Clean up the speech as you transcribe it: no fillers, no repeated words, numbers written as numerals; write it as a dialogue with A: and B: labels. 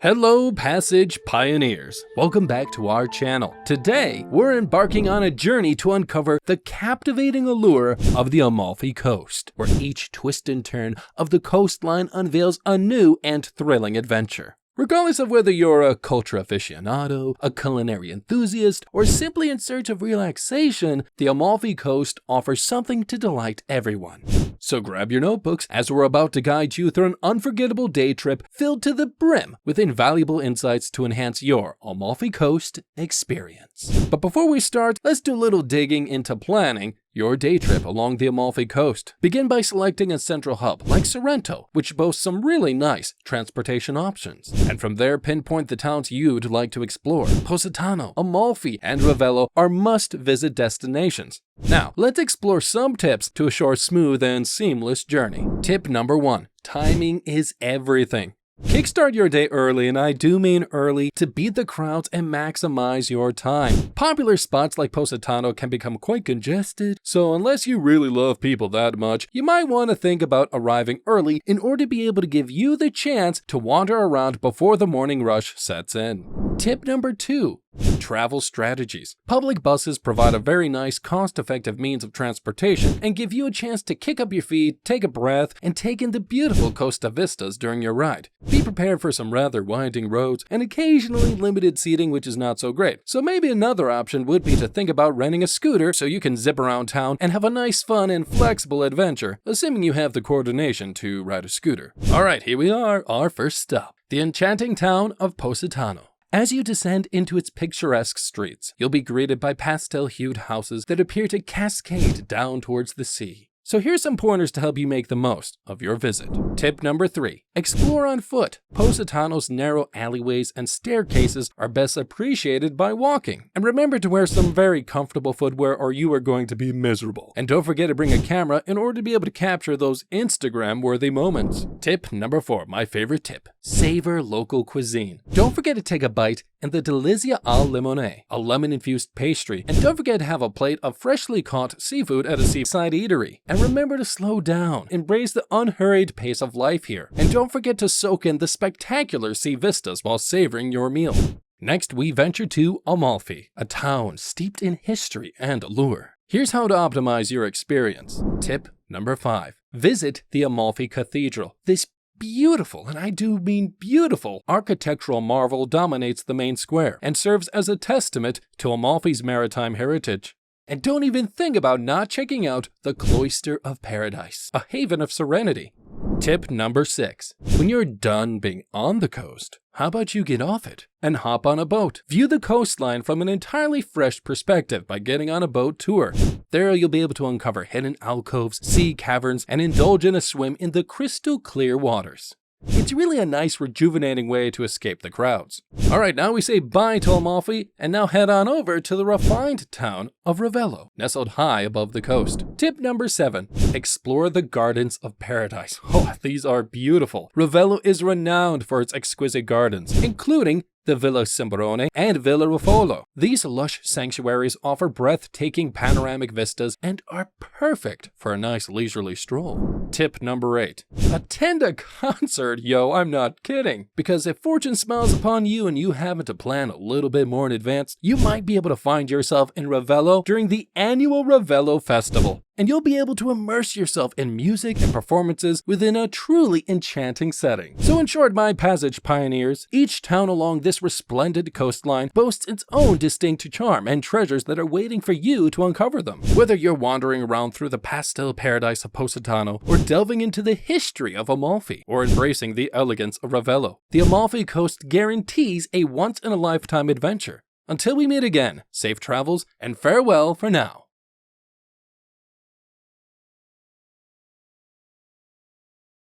A: Hello Passage Pioneers, welcome back to our channel. Today, we're embarking on a journey to uncover the captivating allure of the Amalfi Coast, where each twist and turn of the coastline unveils a new and thrilling adventure. Regardless of whether you're a culture aficionado, a culinary enthusiast, or simply in search of relaxation, the Amalfi Coast offers something to delight everyone. So grab your notebooks as we're about to guide you through an unforgettable day trip filled to the brim with invaluable insights to enhance your Amalfi Coast experience. But before we start, let's do a little digging into planning your day trip along the Amalfi Coast. Begin by selecting a central hub like Sorrento, which boasts some really nice transportation options. And from there, pinpoint the towns you'd like to explore. Positano, Amalfi, and Ravello are must-visit destinations. Now, let's explore some tips to assure a smooth and seamless journey. Tip number 1. Timing is everything. Kickstart your day early, and I do mean early, to beat the crowds and maximize your time. Popular spots like Positano can become quite congested, so unless you really love people that much, you might want to think about arriving early in order to be able to give you the chance to wander around before the morning rush sets in. Tip number 2. Travel strategies. Public buses provide a very nice, cost-effective means of transportation and give you a chance to kick up your feet, take a breath, and take in the beautiful Costa vistas during your ride. Be prepared for some rather winding roads and occasionally limited seating, which is not so great. So maybe another option would be to think about renting a scooter so you can zip around town and have a nice, fun, and flexible adventure, assuming you have the coordination to ride a scooter. Alright, here we are, our first stop, the enchanting town of Positano. As you descend into its picturesque streets, you'll be greeted by pastel-hued houses that appear to cascade down towards the sea. So here's some pointers to help you make the most of your visit. Tip number 3. Explore on foot. Positano's narrow alleyways and staircases are best appreciated by walking. And remember to wear some very comfortable footwear or you are going to be miserable. And don't forget to bring a camera in order to be able to capture those Instagram-worthy moments. Tip number 4, my favorite tip. Savor local cuisine. Don't forget to take a bite in the delizia al limone, a lemon-infused pastry. And don't forget to have a plate of freshly caught seafood at a seaside eatery. And remember to slow down. Embrace the unhurried pace of life here. And don't forget to soak in the spectacular sea vistas while savoring your meal. Next, we venture to Amalfi, a town steeped in history and allure. Here's how to optimize your experience. Tip number 5. Visit the Amalfi Cathedral. This beautiful, and I do mean beautiful, architectural marvel dominates the main square and serves as a testament to Amalfi's maritime heritage. And don't even think about not checking out the Cloister of Paradise, a haven of serenity. Tip number 6. When you're done being on the coast, how about you get off it and hop on a boat? View the coastline from an entirely fresh perspective by getting on a boat tour. There you'll be able to uncover hidden alcoves, sea caverns, and indulge in a swim in the crystal clear waters. It's really a nice rejuvenating way to escape the crowds. Alright, now we say bye to Amalfi and now head on over to the refined town of Ravello, nestled high above the coast. Tip number 7. Explore the gardens of paradise. Oh, these are beautiful. Ravello is renowned for its exquisite gardens, including the Villa Cimbrone and Villa Ravello. These lush sanctuaries offer breathtaking panoramic vistas and are perfect for a nice leisurely stroll. Tip number 8. Attend a concert, yo, I'm not kidding. Because if fortune smiles upon you and you happen to plan a little bit more in advance, you might be able to find yourself in Ravello during the annual Ravello Festival. And you'll be able to immerse yourself in music and performances within a truly enchanting setting. So in short, my passage pioneers, each town along this resplendent coastline boasts its own distinct charm and treasures that are waiting for you to uncover them. Whether you're wandering around through the pastel paradise of Positano, or delving into the history of Amalfi, or embracing the elegance of Ravello, the Amalfi Coast guarantees a once-in-a-lifetime adventure. Until we meet again, safe travels and farewell for now.